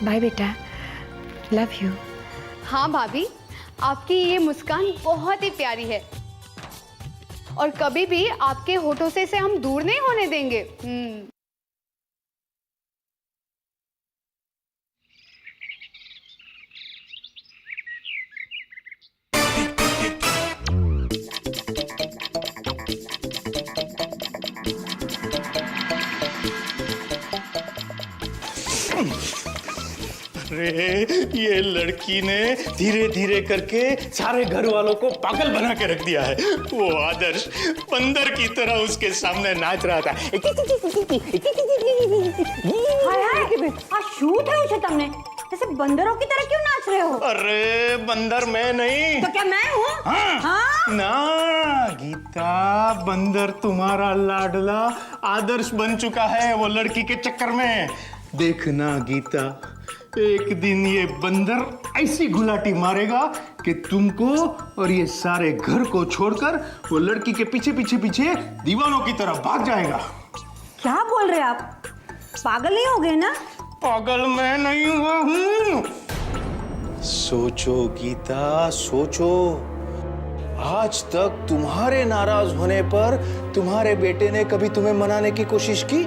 Bye बेटा, love you. हाँ भाभी, आपकी ये मुस्कान बहुत ही प्यारी है और कभी भी आपके होठों से इसे हम दूर नहीं होने देंगे। अरे ये लड़की ने धीरे धीरे करके सारे घर वालों को पागल बना के रख दिया है। वो आदर्श बंदर की तरह उसके सामने नाच रहा था। हाय हाय, आ शूट है उसे तुमने, जैसे बंदरों की तरह क्यों नाच रहे हो? अरे बंदर मैं नहीं तो क्या मैं हूँ? हाँ? ना गीता, बंदर तुम्हारा लाडला आदर्श बन चुका है वो लड़की के चक्कर में। देखना गीता, एक दिन ये बंदर ऐसी गुलाटी मारेगा कि तुमको और ये सारे घर को छोड़कर वो लड़की के पीछे पीछे पीछे दीवानों की तरह भाग जाएगा। क्या बोल रहे आप? पागल ही हो गए ना? पागल मैं नहीं हुआ हूं। सोचो गीता, सोचो। आज तक तुम्हारे नाराज होने पर तुम्हारे बेटे ने कभी तुम्हें मनाने की कोशिश की?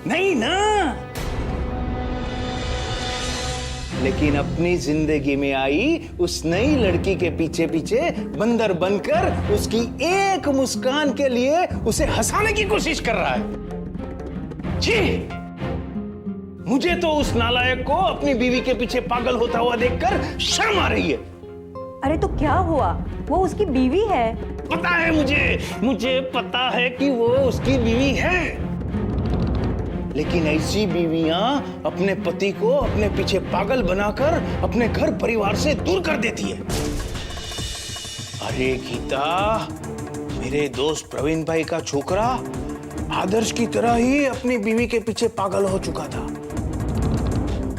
नहीं ना। लेकिन अपनी जिंदगी में आई उस नई लड़की के पीछे पीछे बंदर बनकर उसकी एक मुस्कान के लिए उसे हंसाने की कोशिश कर रहा है। छी! मुझे तो उस नालायक को अपनी बीवी के पीछे पागल होता हुआ देखकर शर्म आ रही है। अरे तो क्या हुआ? वो उसकी बीवी है। पता है मुझे पता है कि वो उसकी बीवी है, लेकिन ऐसी बीवियां अपने पति को अपने पीछे पागल बनाकर अपने घर परिवार से दूर कर देती है। अरे गीता, मेरे दोस्त प्रवीण भाई का छोकरा आदर्श की तरह ही अपनी बीवी के पीछे पागल हो चुका था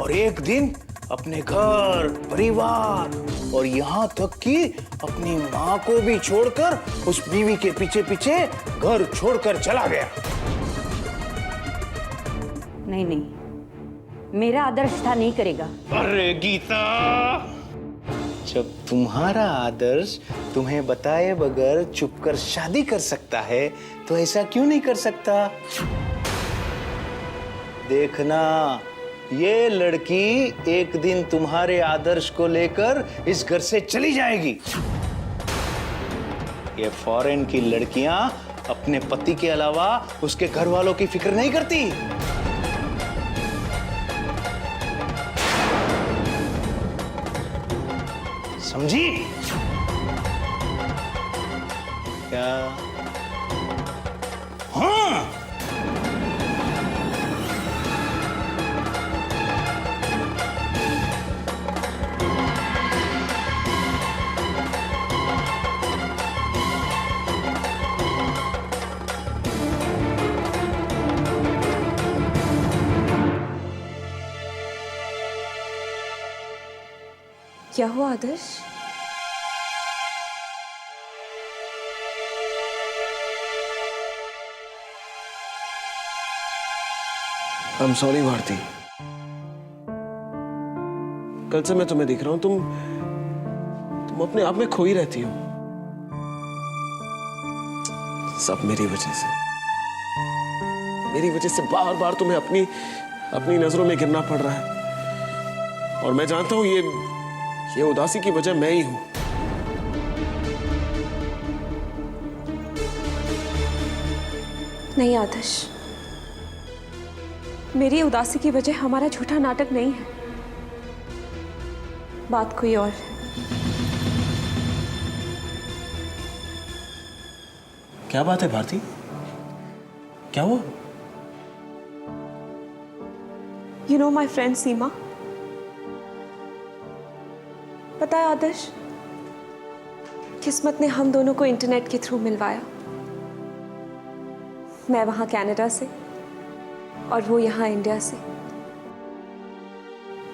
और एक दिन अपने घर परिवार और यहाँ तक कि अपनी माँ को भी छोड़कर उस बीवी के पीछे पीछे घर छोड़कर चला गया। नहीं नहीं, मेरा आदर्श था नहीं करेगा। अरे गीता, जब तुम्हारा आदर्श तुम्हें बताए बगैर चुपकर शादी कर सकता है तो ऐसा क्यों नहीं कर सकता? देखना, ये लड़की एक दिन तुम्हारे आदर्श को लेकर इस घर से चली जाएगी। ये फॉरेन की लड़कियां अपने पति के अलावा उसके घर वालों की फिक्र नहीं करती। समझी क्या? हाँ। क्या हुआ आदर्श? I'm sorry भारती, कल से मैं तुम्हें देख रहा हूं, तुम अपने आप में खोई रहती हो। सब मेरी वजह से बार बार तुम्हें अपनी नजरों में गिरना पड़ रहा है और मैं जानता हूं ये उदासी की वजह मैं ही हूं। नहीं आदर्श, मेरी उदासी की वजह हमारा झूठा नाटक नहीं है, बात कोई और है। क्या बात है भारती? क्या हुआ? You know my friend सीमा? पता है आदर्श, किस्मत ने हम दोनों को इंटरनेट के थ्रू मिलवाया। मैं वहां कनाडा से और वो यहाँ इंडिया से।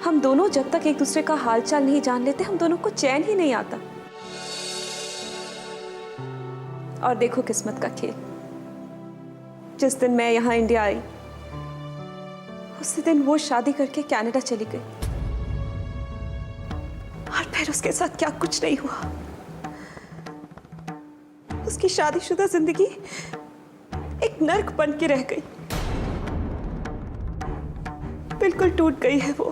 हम दोनों जब तक एक दूसरे का हालचाल नहीं जान लेते, हम दोनों को चैन ही नहीं आता। और देखो किस्मत का खेल, जिस दिन मैं यहाँ इंडिया आई, उसी दिन वो शादी करके कनाडा चली गई और फिर उसके साथ क्या कुछ नहीं हुआ। उसकी शादीशुदा जिंदगी एक नर्क बन के रह गई। बिल्कुल टूट गई है वो,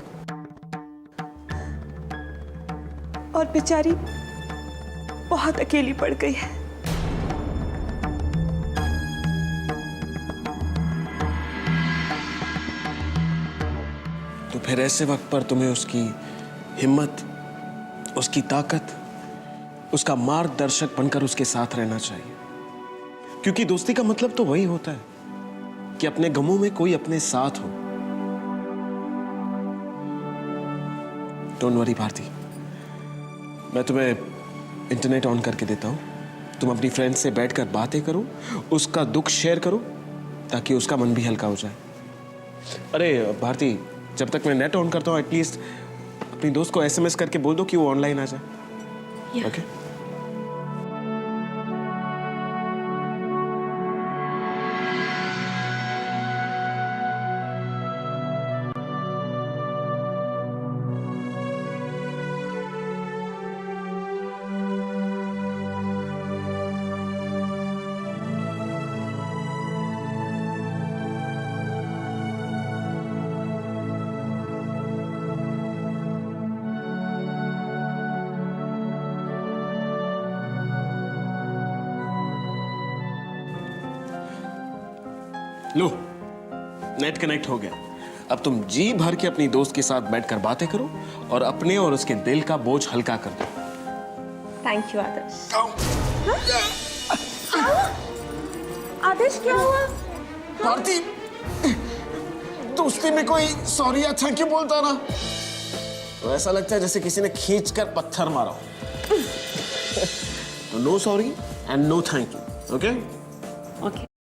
और बेचारी बहुत अकेली पड़ गई है। तो फिर ऐसे वक्त पर तुम्हें उसकी हिम्मत, उसकी ताकत, उसका मार्गदर्शक बनकर उसके साथ रहना चाहिए, क्योंकि दोस्ती का मतलब तो वही होता है कि अपने गमों में कोई अपने साथ हो। डोंट वरी भारती, मैं तुम्हें इंटरनेट ऑन करके देता हूं, तुम अपनी फ्रेंड से बैठकर बातें करो, उसका दुख शेयर करो, ताकि उसका मन भी हल्का हो जाए। अरे भारती, जब तक मैं नेट ऑन करता हूं एटलीस्ट अपनी दोस्त को SMS करके बोल दो कि वो ऑनलाइन आ जाए। ओके? लो, नेट कनेक्ट हो गया। अब तुम जी भर के अपनी दोस्त के साथ बैठकर बातें करो और अपने और उसके दिल का बोझ हल्का कर दो। थैंक यू आदर्श। आदर्श क्या हुआ? भारती, दोस्ती में कोई सॉरी या थैंक यू बोलता ना तो ऐसा लगता है जैसे किसी ने खींचकर पत्थर मारा हो। तो no sorry and no thank you. Okay? Okay.